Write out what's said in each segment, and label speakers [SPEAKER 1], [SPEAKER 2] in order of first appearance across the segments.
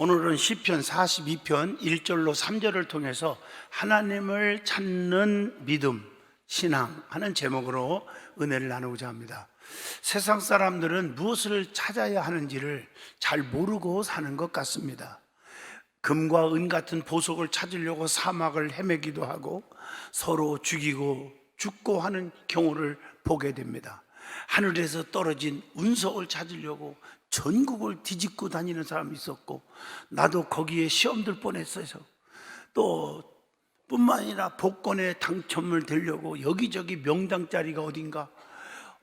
[SPEAKER 1] 오늘은 시편 42편 1절로 3절을 통해서 하나님을 찾는 믿음, 신앙 하는 제목으로 은혜를 나누고자 합니다. 세상 사람들은 무엇을 찾아야 하는지를 잘 모르고 사는 것 같습니다. 금과 은 같은 보석을 찾으려고 사막을 헤매기도 하고 서로 죽이고 죽고 하는 경우를 보게 됩니다. 하늘에서 떨어진 운석을 찾으려고 전국을 뒤집고 다니는 사람이 있었고, 나도 거기에 시험 들 뻔했어요. 또 뿐만 아니라 복권에 당첨을 되려고 여기저기 명당 자리가 어딘가,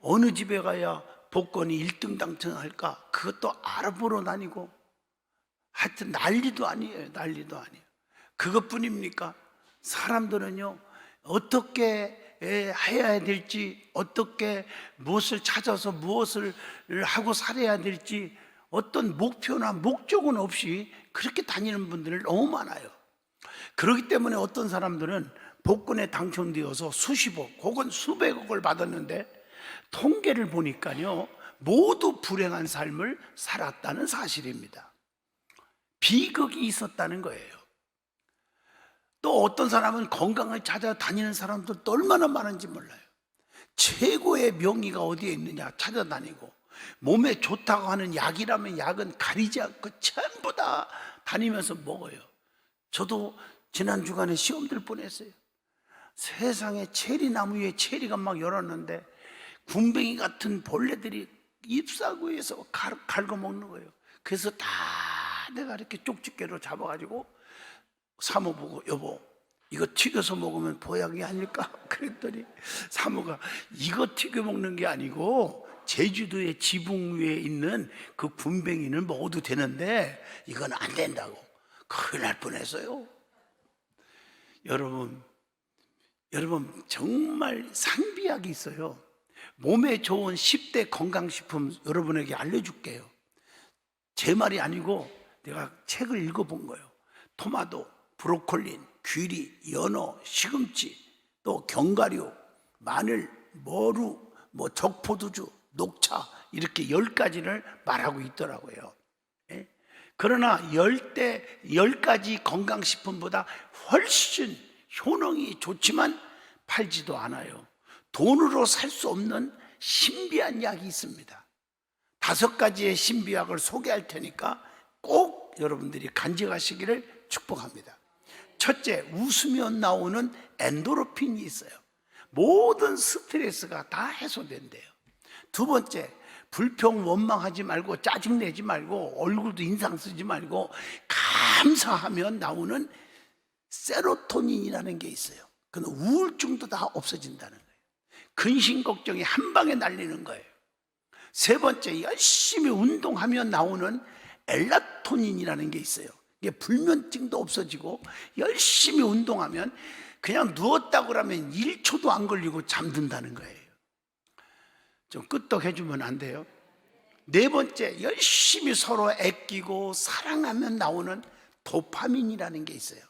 [SPEAKER 1] 어느 집에 가야 복권이 1등 당첨할까 그것도 알아보러 다니고, 하여튼 난리도 아니에요. 난리도 아니에요. 그것뿐입니까? 사람들은요, 어떻게 해야 될지, 어떻게 무엇을 찾아서 무엇을 하고 살아야 될지 어떤 목표나 목적은 없이 그렇게 다니는 분들이 너무 많아요. 그렇기 때문에 어떤 사람들은 복권에 당첨되어서 수십억 혹은 수백억을 받았는데 통계를 보니까요, 모두 불행한 삶을 살았다는 사실입니다. 비극이 있었다는 거예요. 또 어떤 사람은 건강을 찾아 다니는 사람들도 얼마나 많은지 몰라요. 최고의 명의가 어디에 있느냐 찾아다니고, 몸에 좋다고 하는 약이라면 약은 가리지 않고 전부 다 다니면서 먹어요. 저도 지난 주간에 시험 들 뻔했어요. 세상에 체리나무 위에 체리가 막 열었는데 군뱅이 같은 벌레들이 잎사귀에서 갈고 먹는 거예요. 그래서 다 내가 이렇게 쪽집게로 잡아가지고 사모 보고, 여보 이거 튀겨서 먹으면 보약이 아닐까? 그랬더니 사모가 이거 튀겨 먹는 게 아니고 제주도의 지붕 위에 있는 그 군뱅이는 먹어도 되는데 이건 안 된다고. 큰일 날 뻔했어요. 여러분 정말 상비약이 있어요. 몸에 좋은 10대 건강식품 여러분에게 알려줄게요. 제 말이 아니고 내가 책을 읽어본 거예요. 토마토, 브로콜리, 귀리, 연어, 시금치, 또 견과류, 마늘, 머루, 적포도주, 녹차, 이렇게 10가지를 말하고 있더라고요. 그러나 10가지 건강식품보다 훨씬 효능이 좋지만 팔지도 않아요. 돈으로 살 수 없는 신비한 약이 있습니다. 5가지의 신비약을 소개할 테니까 꼭 여러분들이 간직하시기를 축복합니다. 첫째, 웃으면 나오는 엔도르핀이 있어요. 모든 스트레스가 다 해소된대요. 두 번째, 불평 원망하지 말고 짜증내지 말고 얼굴도 인상 쓰지 말고 감사하면 나오는 세로토닌이라는 게 있어요. 그건 우울증도 다 없어진다는 거예요. 근심 걱정이 한 방에 날리는 거예요. 세 번째, 열심히 운동하면 나오는 엘라토닌이라는 게 있어요. 이게 불면증도 없어지고, 열심히 운동하면 그냥 누웠다고 하면 1초도 안 걸리고 잠든다는 거예요. 좀 끄떡해주면 안 돼요? 네 번째, 열심히 서로 애끼고 사랑하면 나오는 도파민이라는 게 있어요.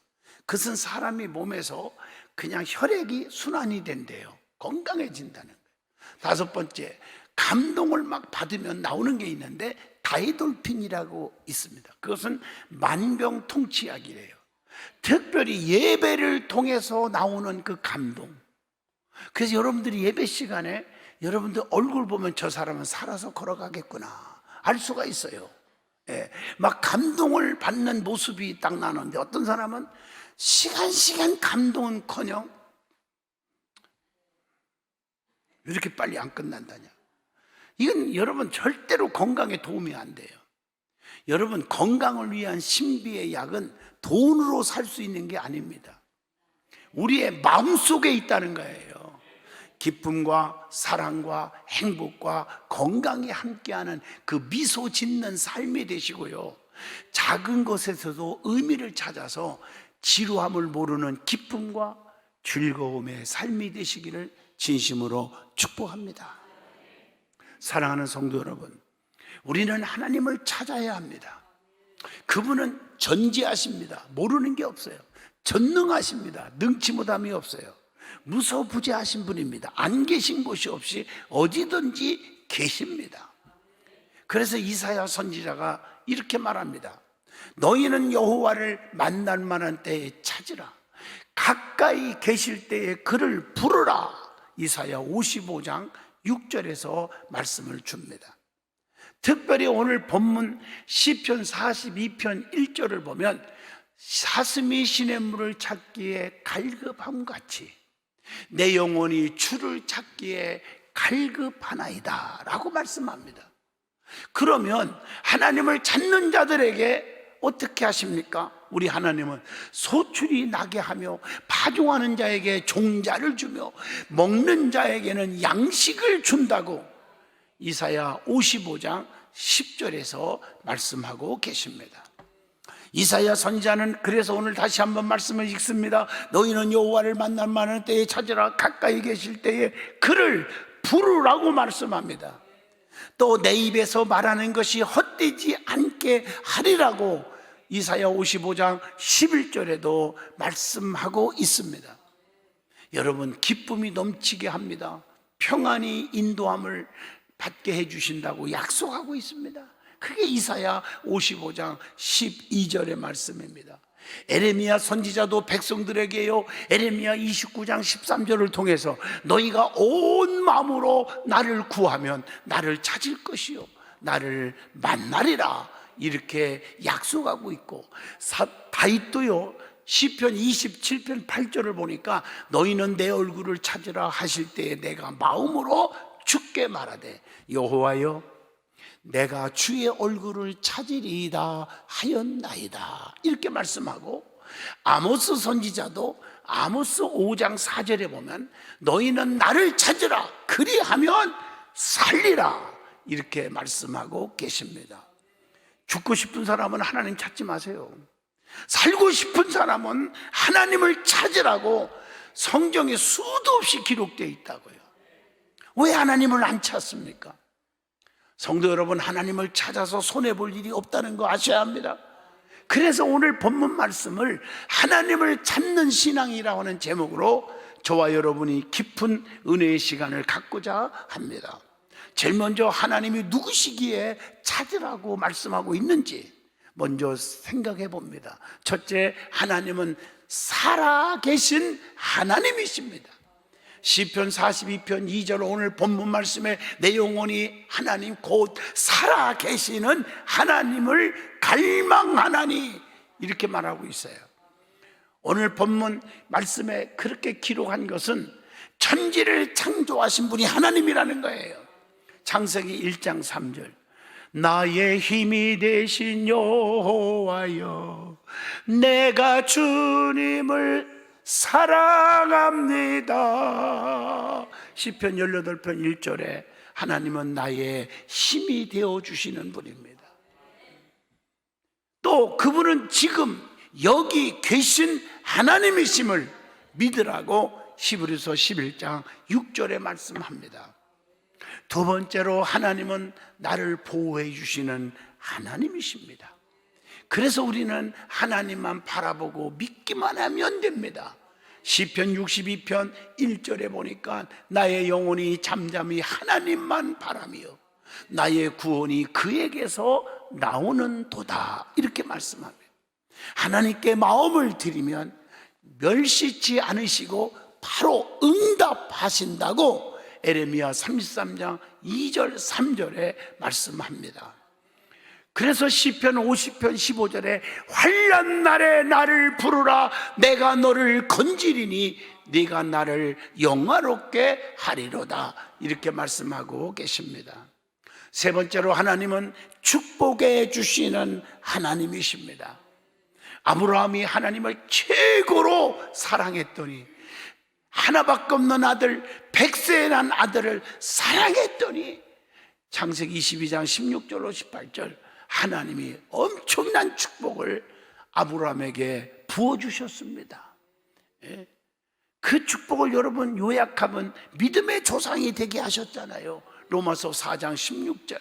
[SPEAKER 1] 그것은 사람이 몸에서 그냥 혈액이 순환이 된대요. 건강해진다는 거예요. 다섯 번째, 감동을 막 받으면 나오는 게 있는데 다이돌핀이라고 있습니다. 그것은 만병통치약이래요. 특별히 예배를 통해서 나오는 그 감동. 그래서 여러분들이 예배 시간에 여러분들 얼굴 보면 저 사람은 살아서 걸어가겠구나 알 수가 있어요. 막 감동을 받는 모습이 딱 나는데, 어떤 사람은 시간 감동은커녕 이렇게 빨리 안 끝난다냐. 이건 여러분 절대로 건강에 도움이 안 돼요. 여러분, 건강을 위한 신비의 약은 돈으로 살 수 있는 게 아닙니다. 우리의 마음속에 있다는 거예요. 기쁨과 사랑과 행복과 건강이 함께하는 그 미소 짓는 삶이 되시고요, 작은 것에서도 의미를 찾아서 지루함을 모르는 기쁨과 즐거움의 삶이 되시기를 진심으로 축복합니다. 사랑하는 성도 여러분, 우리는 하나님을 찾아야 합니다. 그분은 전지하십니다. 모르는 게 없어요. 전능하십니다. 능치 못함이 없어요. 무소부재하신 분입니다. 안 계신 곳이 없이 어디든지 계십니다. 그래서 이사야 선지자가 이렇게 말합니다. 너희는 여호와를 만날 만한 때에 찾으라. 가까이 계실 때에 그를 부르라. 이사야 55장 6절에서 말씀을 줍니다. 특별히 오늘 본문 시편 42편 1절을 보면 사슴이 시냇물을 찾기에 갈급함같이 내 영혼이 주를 찾기에 갈급하나이다 라고 말씀합니다. 그러면 하나님을 찾는 자들에게 어떻게 하십니까? 우리 하나님은 소출이 나게 하며 파종하는 자에게 종자를 주며 먹는 자에게는 양식을 준다고 이사야 55장 10절에서 말씀하고 계십니다. 이사야 선지자는 그래서 오늘 다시 한번 말씀을 읽습니다. 너희는 여호와를 만날 만한 때에 찾으라. 가까이 계실 때에 그를 부르라고 말씀합니다. 또 내 입에서 말하는 것이 헛되지 않게 하리라고 이사야 55장 11절에도 말씀하고 있습니다. 여러분, 기쁨이 넘치게 합니다. 평안히 인도함을 받게 해주신다고 약속하고 있습니다. 그게 이사야 55장 12절의 말씀입니다. 에레미야 선지자도 백성들에게요, 에레미야 29장 13절을 통해서 너희가 온 마음으로 나를 구하면 나를 찾을 것이요 나를 만나리라 이렇게 약속하고 있고, 다윗도요 시편 27편 8절을 보니까 너희는 내 얼굴을 찾으라 하실 때에 내가 마음으로 주께 말하되 여호와여 내가 주의 얼굴을 찾으리이다 하였나이다 이렇게 말씀하고, 아모스 선지자도 아모스 5장 4절에 보면 너희는 나를 찾으라 그리하면 살리라 이렇게 말씀하고 계십니다. 죽고 싶은 사람은 하나님 찾지 마세요. 살고 싶은 사람은 하나님을 찾으라고 성경에 수도 없이 기록되어 있다고요. 왜 하나님을 안 찾습니까? 성도 여러분, 하나님을 찾아서 손해볼 일이 없다는 거 아셔야 합니다. 그래서 오늘 본문 말씀을 하나님을 찾는 신앙이라고 하는 제목으로 저와 여러분이 깊은 은혜의 시간을 갖고자 합니다. 제일 먼저 하나님이 누구시기에 찾으라고 말씀하고 있는지 먼저 생각해 봅니다. 첫째, 하나님은 살아계신 하나님이십니다. 시편 42편 2절 오늘 본문 말씀에 내 영혼이 하나님 곧 살아계시는 하나님을 갈망하나니 이렇게 말하고 있어요. 오늘 본문 말씀에 그렇게 기록한 것은 천지를 창조하신 분이 하나님이라는 거예요. 창세기 1장 3절 나의 힘이 되신 여호와여 내가 주님을 사랑합니다. 시편 18편 1절에 하나님은 나의 힘이 되어주시는 분입니다. 또 그분은 지금 여기 계신 하나님이심을 믿으라고 히브리서 11장 6절에 말씀합니다. 두 번째로 하나님은 나를 보호해 주시는 하나님이십니다. 그래서 우리는 하나님만 바라보고 믿기만 하면 됩니다. 시편 62편 1절에 보니까 나의 영혼이 잠잠히 하나님만 바라며 나의 구원이 그에게서 나오는 도다 이렇게 말씀합니다. 하나님께 마음을 드리면 멸시치 않으시고 바로 응답하신다고 에레미야 33장 2절 3절에 말씀합니다. 그래서 시편 50편 15절에 환난 날에 나를 부르라 내가 너를 건지리니 네가 나를 영화롭게 하리로다 이렇게 말씀하고 계십니다. 세 번째로 하나님은 축복해 주시는 하나님이십니다. 아브라함이 하나님을 최고로 사랑했더니 하나밖에 없는 아들 100세에 난 아들을 사랑했더니 창세기 22장 16절로 18절 하나님이 엄청난 축복을 아브라함에게 부어주셨습니다. 그 축복을 여러분 요약하면 믿음의 조상이 되게 하셨잖아요. 로마서 4장 16절.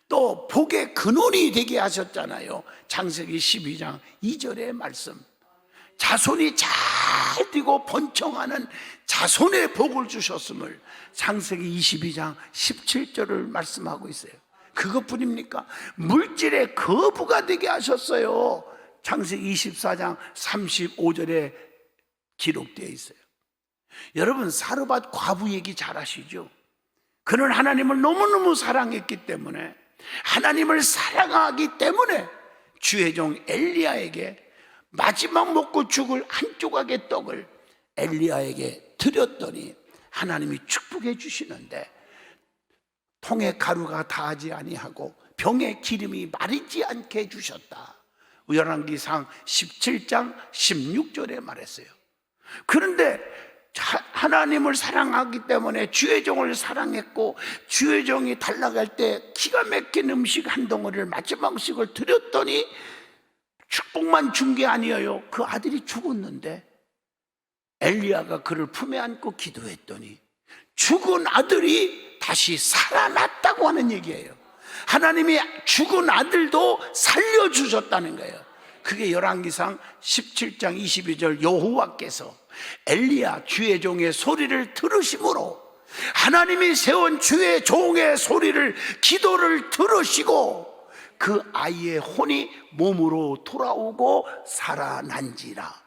[SPEAKER 1] 또 복의 근원이 되게 하셨잖아요. 창세기 12장 2절의 말씀. 자손이 잘 되고 번창하는 자손의 복을 주셨음을 창세기 22장 17절을 말씀하고 있어요. 그것뿐입니까? 물질의 거부가 되게 하셨어요. 창세기 24장 35절에 기록되어 있어요. 여러분, 사르밧 과부 얘기 잘 아시죠? 그는 하나님을 너무너무 사랑했기 때문에, 하나님을 사랑하기 때문에 주의 종 엘리야에게 마지막 먹고 죽을 한 조각의 떡을 엘리야에게 드렸더니 하나님이 축복해 주시는데, 통에 가루가 다하지 아니하고 병에 기름이 마르지 않게 해주셨다. 열왕기상 17장 16절에 말했어요. 그런데 하나님을 사랑하기 때문에 주의 종을 사랑했고, 주의 종이 달라갈 때 기가 막힌 음식 한 덩어리를 마지막 음식을 드렸더니 축복만 준 게 아니에요. 그 아들이 죽었는데 엘리야가 그를 품에 안고 기도했더니 죽은 아들이 다시 살아났다고 하는 얘기예요. 하나님이 죽은 아들도 살려주셨다는 거예요. 그게 열왕기상 17장 22절 여호와께서 엘리야 주의 종의 소리를 들으심으로, 하나님이 세운 주의 종의 소리를, 기도를 들으시고 그 아이의 혼이 몸으로 돌아오고 살아난지라.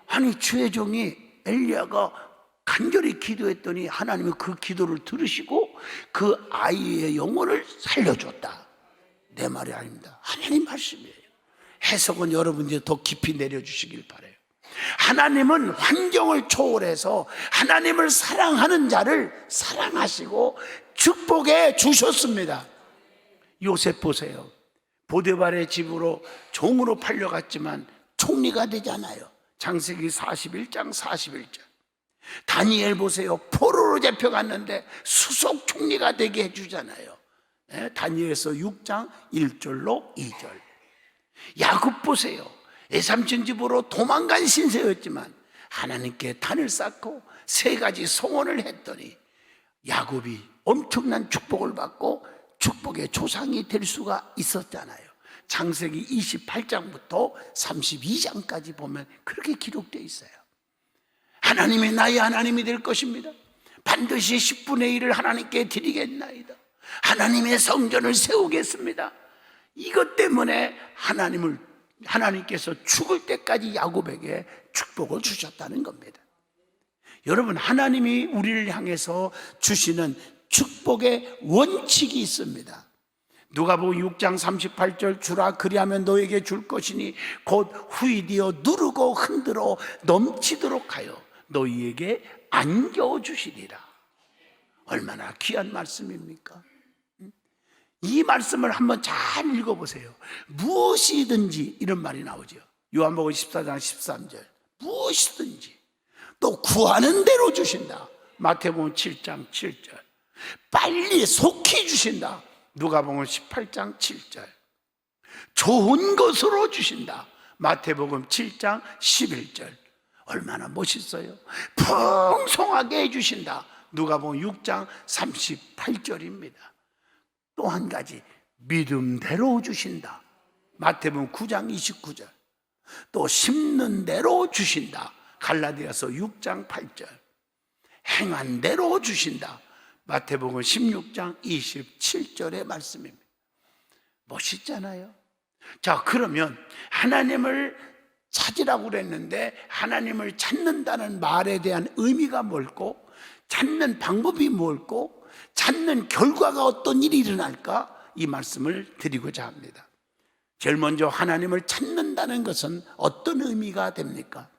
[SPEAKER 1] 아니, 주의 종이 엘리야가 간절히 기도했더니 하나님이 그 기도를 들으시고 그 아이의 영혼을 살려줬다. 내 말이 아닙니다. 하나님 말씀이에요. 해석은 여러분들이 더 깊이 내려주시길 바라요. 하나님은 환경을 초월해서 하나님을 사랑하는 자를 사랑하시고 축복해 주셨습니다. 요셉 보세요. 보디발의 집으로 종으로 팔려갔지만 총리가 되잖아요. 창세기 41장 41절. 다니엘 보세요. 포로로 잡혀갔는데 수석 총리가 되게 해주잖아요. 다니엘서 6장 1절로 2절. 야곱 보세요. 외삼촌 집으로 도망간 신세였지만 하나님께 단을 쌓고 3가지 소원을 했더니 야곱이 엄청난 축복을 받고 축복의 조상이 될 수가 있었잖아요. 창세기 28장부터 32장까지 보면 그렇게 기록되어 있어요. 하나님이 나의 하나님이 될 것입니다. 반드시 10분의 1을 하나님께 드리겠나이다. 하나님의 성전을 세우겠습니다. 이것 때문에 하나님께서 죽을 때까지 야곱에게 축복을 주셨다는 겁니다. 여러분, 하나님이 우리를 향해서 주시는 축복의 원칙이 있습니다. 누가복음 6장 38절, 주라 그리하면 너에게 줄 것이니 곧 후이되어 누르고 흔들어 넘치도록 하여 너희에게 안겨 주시리라. 얼마나 귀한 말씀입니까? 이 말씀을 한번 잘 읽어보세요. 무엇이든지, 이런 말이 나오죠. 요한복음 14장 13절. 무엇이든지 또 구하는 대로 주신다. 마태복음 7장 7절. 빨리 속히 주신다. 누가복음 18장 7절. 좋은 것으로 주신다. 마태복음 7장 11절. 얼마나 멋있어요. 풍성하게 해주신다. 누가복음 6장 38절입니다. 또 한 가지, 믿음대로 주신다. 마태복음 9장 29절. 또 심는 대로 주신다. 갈라디아서 6장 8절. 행한 대로 주신다. 마태복음 16장 27절의 말씀입니다. 멋있잖아요. 자, 그러면 하나님을 찾으라고 그랬는데 하나님을 찾는다는 말에 대한 의미가 뭘고, 찾는 방법이 뭘고, 찾는 결과가 어떤 일이 일어날까, 이 말씀을 드리고자 합니다. 제일 먼저 하나님을 찾는다는 것은 어떤 의미가 됩니까?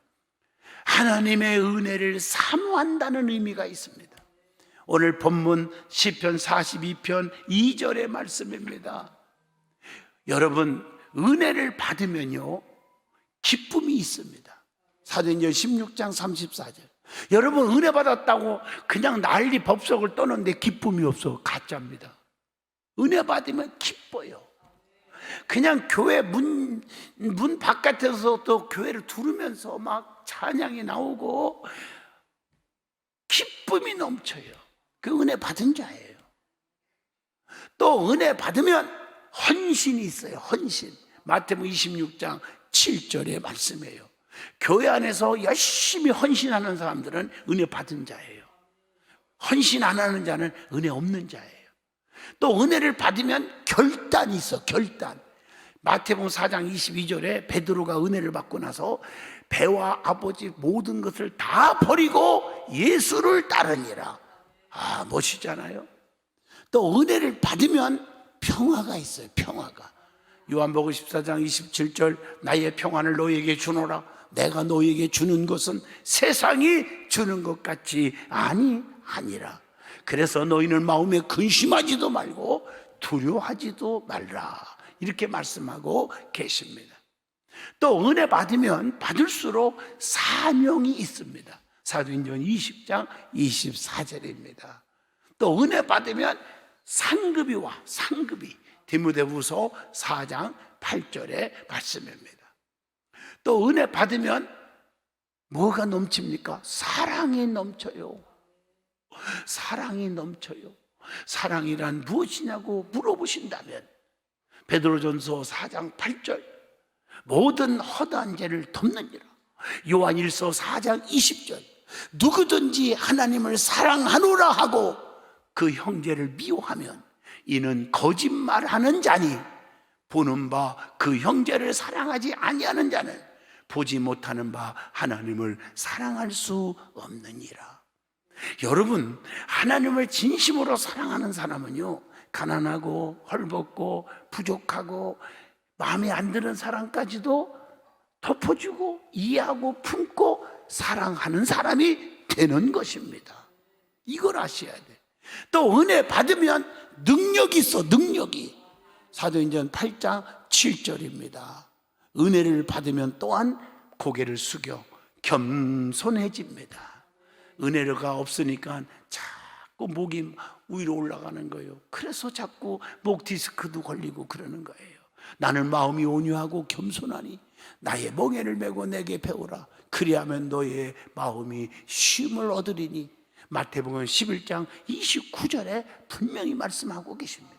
[SPEAKER 1] 하나님의 은혜를 사모한다는 의미가 있습니다. 오늘 본문 시편 42편 2절의 말씀입니다. 여러분, 은혜를 받으면요 기쁨이 있습니다. 사도행전 16장 34절. 여러분, 은혜 받았다고 그냥 난리 법석을 떠는데 기쁨이 없어. 가짜입니다. 은혜 받으면 기뻐요. 그냥 교회 문 바깥에서도 교회를 두르면서 막 찬양이 나오고 기쁨이 넘쳐요. 그 은혜 받은 자예요. 또 은혜 받으면 헌신이 있어요. 헌신. 마태복음 26장 7절의 말씀이에요. 교회 안에서 열심히 헌신하는 사람들은 은혜 받은 자예요. 헌신 안 하는 자는 은혜 없는 자예요. 또 은혜를 받으면 결단이 있어. 결단. 마태복음 4장 22절에 베드로가 은혜를 받고 나서 배와 아버지 모든 것을 다 버리고 예수를 따르니라. 아, 멋있잖아요. 또 은혜를 받으면 평화가 있어요. 평화가. 요한복음 14장 27절 나의 평안을 너희에게 주노라. 내가 너희에게 주는 것은 세상이 주는 것 같지 아니하니라. 그래서 너희는 마음에 근심하지도 말고 두려워하지도 말라. 이렇게 말씀하고 계십니다. 또 은혜 받으면 받을수록 사명이 있습니다. 사도행전 20장 24절입니다. 또 은혜 받으면 상급이 와. 상급이. 디모데후서 4장 8절의 말씀입니다. 또 은혜 받으면 뭐가 넘칩니까? 사랑이 넘쳐요. 사랑이 넘쳐요. 사랑이란 무엇이냐고 물어보신다면 베드로전서 4장 8절 모든 허다한 죄를 덮느니라. 요한일서 4장 20절 누구든지 하나님을 사랑하노라 하고 그 형제를 미워하면 이는 거짓말하는 자니 보는 바 그 형제를 사랑하지 아니하는 자는 보지 못하는 바 하나님을 사랑할 수 없느니라. 여러분, 하나님을 진심으로 사랑하는 사람은요, 가난하고 헐벗고 부족하고 마음에 안 드는 사람까지도 덮어주고 이해하고 품고 사랑하는 사람이 되는 것입니다. 이걸 아셔야 돼. 또 은혜 받으면 능력이 있어. 능력이. 사도행전 8장 7절입니다. 은혜를 받으면 또한 고개를 숙여 겸손해집니다. 은혜가 없으니까 자꾸 목이 위로 올라가는 거예요. 그래서 자꾸 목 디스크도 걸리고 그러는 거예요. 나는 마음이 온유하고 겸손하니 나의 멍에를 메고 내게 배우라. 그리하면 너의 마음이 쉼을 얻으리니. 마태복음 11장 29절에 분명히 말씀하고 계십니다.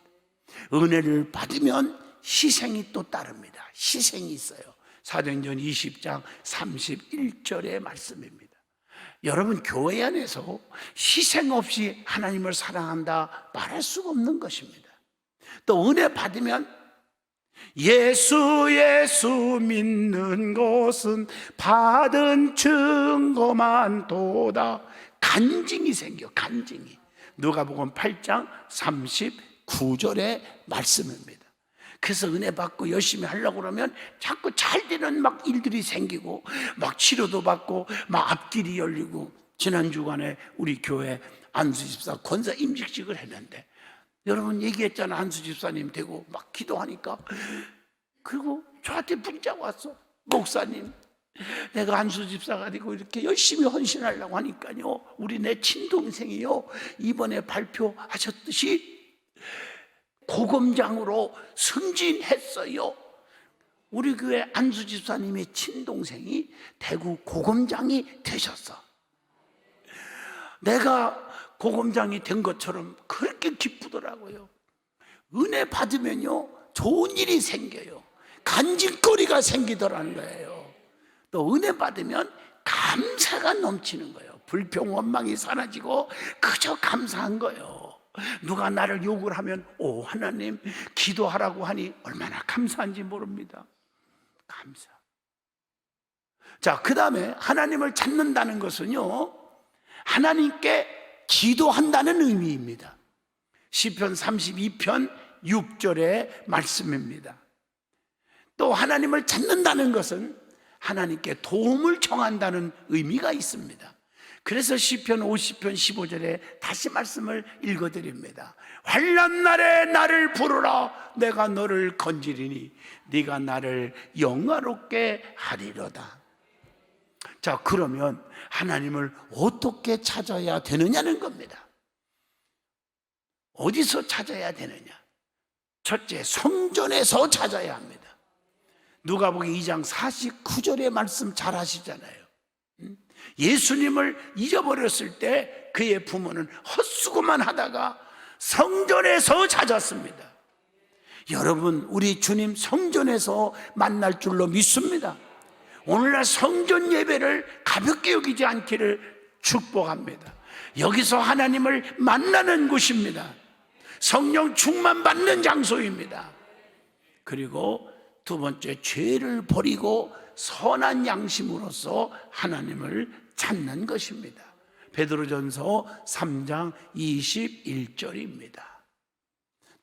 [SPEAKER 1] 은혜를 받으면 희생이 또 따릅니다. 희생이 있어요. 사도행전 20장 31절의 말씀입니다. 여러분, 교회 안에서 희생 없이 하나님을 사랑한다 말할 수가 없는 것입니다. 또 은혜 받으면 예수 믿는 것은 받은 증거만 도다. 간증이 생겨. 간증이. 누가복음 8장 39절의 말씀입니다. 그래서 은혜 받고 열심히 하려고 그러면 자꾸 잘 되는 막 일들이 생기고 막 치료도 받고 막 앞길이 열리고. 지난 주간에 우리 교회 안수 집사 권사 임직식을 했는데 여러분 얘기했잖아. 안수 집사님 되고 막 기도하니까. 그리고 저한테 문자가 왔어. 목사님, 내가 안수 집사가 되고 이렇게 열심히 헌신하려고 하니까요, 우리 내 친동생이요, 이번에 발표하셨듯이 고검장으로 승진했어요. 우리 교회 안수 집사님의 친동생이 대구 고검장이 되셨어. 내가 고검장이 된 것처럼 그렇게 기쁘더라고요. 은혜 받으면요, 좋은 일이 생겨요. 간직거리가 생기더라는 거예요. 또 은혜 받으면 감사가 넘치는 거예요. 불평 원망이 사라지고 그저 감사한 거예요. 누가 나를 욕을 하면 오, 하나님 기도하라고 하니 얼마나 감사한지 모릅니다. 감사. 자, 그 다음에 하나님을 찾는다는 것은요, 하나님께 기도한다는 의미입니다. 시편 32편 6절의 말씀입니다. 또 하나님을 찾는다는 것은 하나님께 도움을 청한다는 의미가 있습니다. 그래서 시편 50편 15절에 다시 말씀을 읽어드립니다. 환난 날에 나를 부르라. 내가 너를 건지리니 네가 나를 영화롭게 하리로다. 자, 그러면 하나님을 어떻게 찾아야 되느냐는 겁니다. 어디서 찾아야 되느냐? 첫째, 성전에서 찾아야 합니다. 누가복음 2장 49절의 말씀 잘 아시잖아요. 예수님을 잊어버렸을 때 그의 부모는 헛수고만 하다가 성전에서 찾았습니다. 여러분, 우리 주님 성전에서 만날 줄로 믿습니다. 오늘날 성전 예배를 가볍게 여기지 않기를 축복합니다. 여기서 하나님을 만나는 곳입니다. 성령 충만 받는 장소입니다. 그리고 두 번째, 죄를 버리고 선한 양심으로서 하나님을 찾는 것입니다. 베드로전서 3장 21절입니다.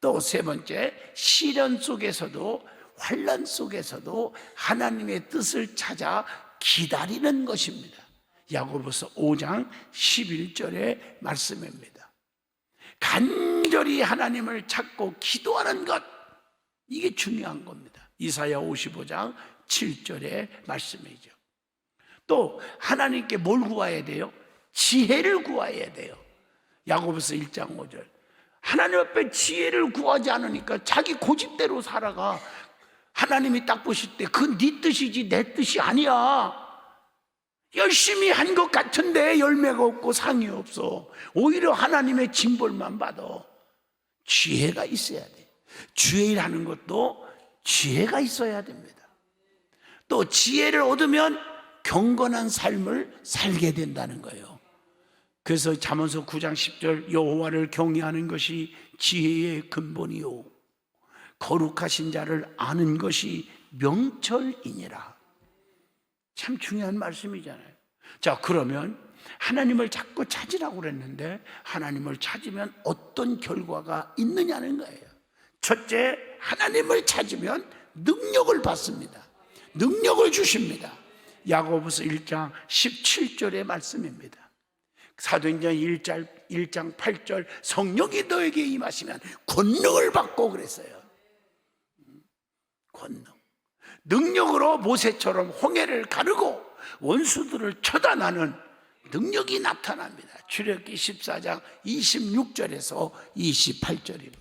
[SPEAKER 1] 또 세 번째, 시련 속에서도 환난 속에서도 하나님의 뜻을 찾아 기다리는 것입니다. 야고보서 5장 11절의 말씀입니다. 간절히 하나님을 찾고 기도하는 것, 이게 중요한 겁니다. 이사야 55장 7절의 말씀이죠. 또 하나님께 뭘 구해야 돼요? 지혜를 구해야 돼요. 야고보서 1장 5절. 하나님 앞에 지혜를 구하지 않으니까 자기 고집대로 살아가. 하나님이 딱 보실 때 그 네 뜻이지 내 뜻이 아니야. 열심히 한 것 같은데 열매가 없고 상이 없어. 오히려 하나님의 징벌만 받아. 지혜가 있어야 돼. 지혜라는 것도 지혜가 있어야 됩니다. 또 지혜를 얻으면 경건한 삶을 살게 된다는 거예요. 그래서 잠언서 9장 10절, 여호와를 경외하는 것이 지혜의 근본이요 거룩하신 자를 아는 것이 명철이니라. 참 중요한 말씀이잖아요. 자, 그러면 하나님을 자꾸 찾으라고 그랬는데 하나님을 찾으면 어떤 결과가 있느냐는 거예요. 첫째, 하나님을 찾으면 능력을 받습니다. 능력을 주십니다. 야고보서 1장 17절의 말씀입니다. 사도행전 1장 8절, 성령이 너에게 임하시면 권능을 받고 그랬어요. 권능. 능력으로 모세처럼 홍해를 가르고 원수들을 처단하는 능력이 나타납니다. 출애굽기 14장 26절에서 28절입니다.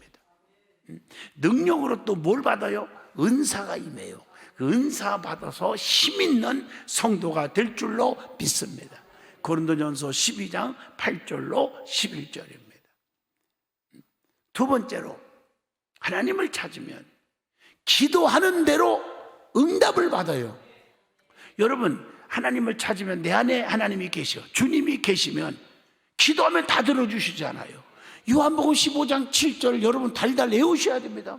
[SPEAKER 1] 능력으로 또 뭘 받아요? 은사가 임해요. 그 은사 받아서 힘 있는 성도가 될 줄로 믿습니다. 고린도전서 12장 8절로 11절입니다. 두 번째로, 하나님을 찾으면 기도하는 대로 응답을 받아요. 여러분, 하나님을 찾으면 내 안에 하나님이 계셔. 주님이 계시면 기도하면 다 들어주시잖아요. 요한복음 15장 7절 여러분 달달 외우셔야 됩니다.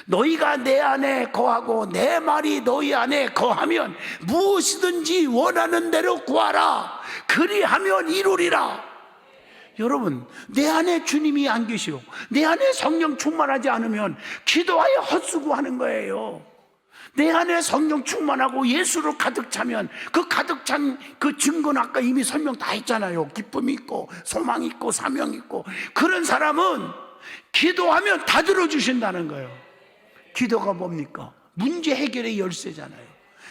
[SPEAKER 1] 너희가 내 안에 거하고 내 말이 너희 안에 거하면 무엇이든지 원하는 대로 구하라. 그리하면 이루리라. 여러분, 내 안에 주님이 안 계시오, 내 안에 성령 충만하지 않으면 기도하여 헛수고하는 거예요. 내 안에 성령 충만하고 예수로 가득 차면 그 가득 찬 그 증거는 아까 이미 설명 다 했잖아요. 기쁨이 있고 소망이 있고 사명이 있고. 그런 사람은 기도하면 다 들어주신다는 거예요. 기도가 뭡니까? 문제 해결의 열쇠잖아요.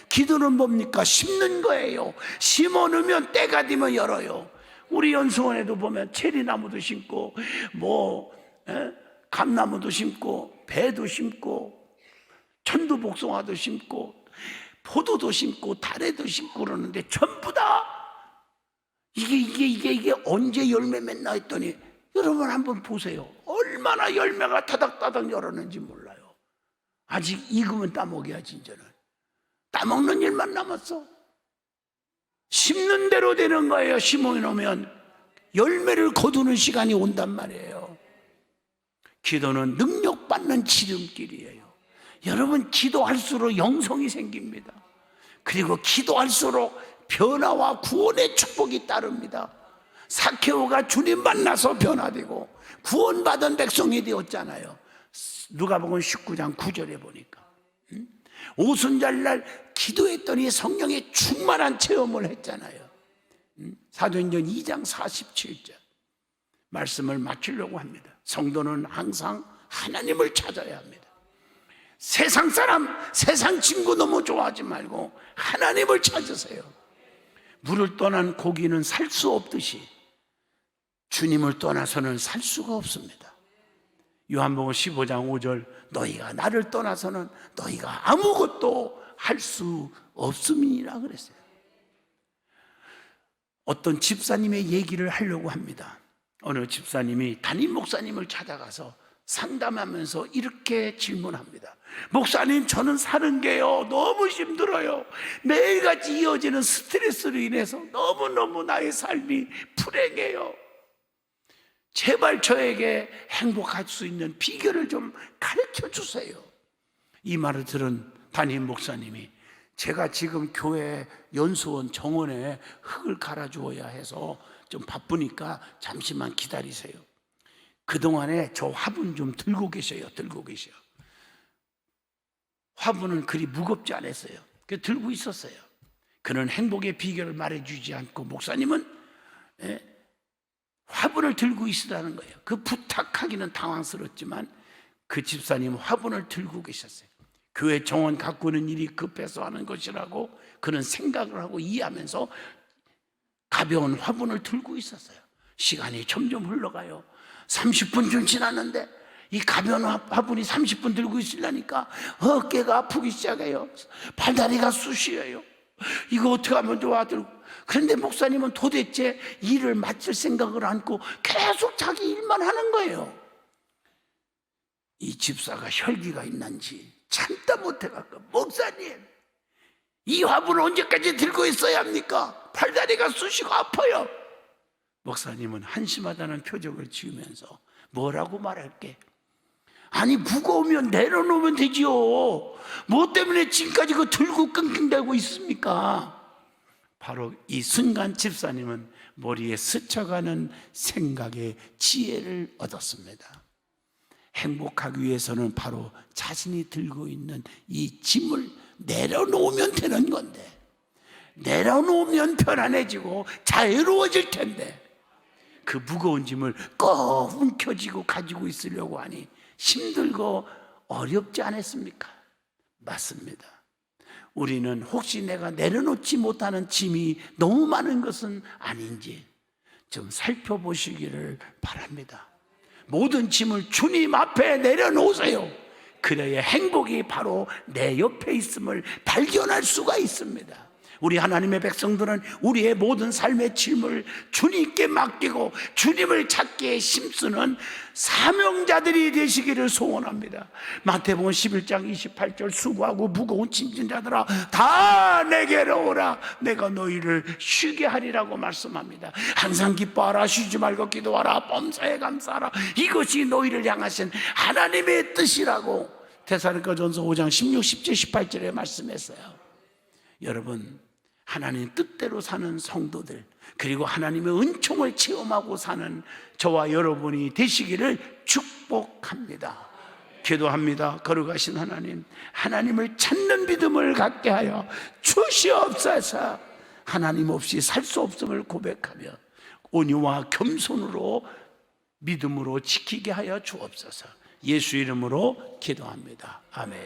[SPEAKER 1] 기도는 뭡니까? 심는 거예요. 심어 놓으면 때가 되면 열어요. 우리 연수원에도 보면 체리나무도 심고 감나무도 심고 배도 심고 천두복숭아도 심고 포도도 심고 다래도 심고 그러는데 전부 다 이게 언제 열매 맺나 했더니 여러분 한번 보세요. 얼마나 열매가 타닥타닥 열었는지 몰라요. 아직 익으면 따먹어야지. 이제는 따먹는 일만 남았어. 심는 대로 되는 거예요. 심어놓으면 열매를 거두는 시간이 온단 말이에요. 기도는 능력받는 지름길이에요. 여러분, 기도할수록 영성이 생깁니다. 그리고 기도할수록 변화와 구원의 축복이 따릅니다. 사케오가 주님 만나서 변화되고 구원받은 백성이 되었잖아요. 누가복음 19장 9절에 보니까 오순절날 기도했더니 성령의 충만한 체험을 했잖아요. 사도행전 2장 47절 말씀을 마치려고 합니다. 성도는 항상 하나님을 찾아야 합니다. 세상 사람, 세상 친구 너무 좋아하지 말고 하나님을 찾으세요. 물을 떠난 고기는 살 수 없듯이 주님을 떠나서는 살 수가 없습니다. 요한복음 15장 5절, 너희가 나를 떠나서는 너희가 아무것도 할 수 없음이니라 그랬어요. 어떤 집사님의 얘기를 하려고 합니다. 어느 집사님이 담임 목사님을 찾아가서 상담하면서 이렇게 질문합니다. 목사님, 저는 사는 게요 너무 힘들어요. 매일같이 이어지는 스트레스로 인해서 너무너무 나의 삶이 불행해요. 제발 저에게 행복할 수 있는 비결을 좀 가르쳐 주세요. 이 말을 들은 담임 목사님이 제가 지금 교회 연수원 정원에 흙을 갈아주어야 해서 좀 바쁘니까 잠시만 기다리세요. 그동안에 저 화분 좀 들고 계셔요. 화분은 그리 무겁지 않았어요. 그래서 들고 있었어요. 그는 행복의 비결을 말해주지 않고 목사님은 화분을 들고 있으라는 거예요. 그 부탁하기는 당황스럽지만 그 집사님은 화분을 들고 계셨어요. 교회 정원 가꾸는 일이 급해서 하는 것이라고 그는 생각을 하고 이해하면서 가벼운 화분을 들고 있었어요. 시간이 점점 흘러가요. 30분 좀 지났는데 이 가벼운 화분이 30분 들고 있으려니까 어깨가 아프기 시작해요. 발다리가 쑤시어요. 이거 어떻게 하면 좋아? 그런데 목사님은 도대체 일을 맡을 생각을 않고 계속 자기 일만 하는 거예요. 이 집사가 혈기가 있는지 참다 못해갖고 목사님, 이 화분을 언제까지 들고 있어야 합니까? 팔다리가 쑤시고 아파요. 목사님은 한심하다는 표정을 지으면서 뭐라고 말할게? 아니 무거우면 내려놓으면 되지요. 뭐 때문에 지금까지 그거 들고 끙끙대고 있습니까? 바로 이 순간 집사님은 머리에 스쳐가는 생각의 지혜를 얻었습니다. 행복하기 위해서는 바로 자신이 들고 있는 이 짐을 내려놓으면 되는 건데, 내려놓으면 편안해지고 자유로워질 텐데 그 무거운 짐을 꼭 움켜쥐고 가지고 있으려고 하니 힘들고 어렵지 않았습니까? 맞습니다. 우리는 혹시 내가 내려놓지 못하는 짐이 너무 많은 것은 아닌지 좀 살펴보시기를 바랍니다. 모든 짐을 주님 앞에 내려놓으세요. 그래야 행복이 바로 내 옆에 있음을 발견할 수가 있습니다. 우리 하나님의 백성들은 우리의 모든 삶의 짐을 주님께 맡기고 주님을 찾기에 힘쓰는 사명자들이 되시기를 소원합니다. 마태복음 11장 28절 수고하고 무거운 짐진 자들아 다 내게로 오라 내가 너희를 쉬게 하리라고 말씀합니다. 항상 기뻐하라, 쉬지 말고 기도하라, 범사에 감사하라, 이것이 너희를 향하신 하나님의 뜻이라고 데살로니가전서 5장 16, 17, 18절에 말씀했어요. 여러분, 하나님 뜻대로 사는 성도들, 그리고 하나님의 은총을 체험하고 사는 저와 여러분이 되시기를 축복합니다. 기도합니다. 거룩하신 하나님, 하나님을 찾는 믿음을 갖게 하여 주시옵소서. 하나님 없이 살 수 없음을 고백하며 온유와 겸손으로 믿음으로 지키게 하여 주옵소서. 예수 이름으로 기도합니다. 아멘.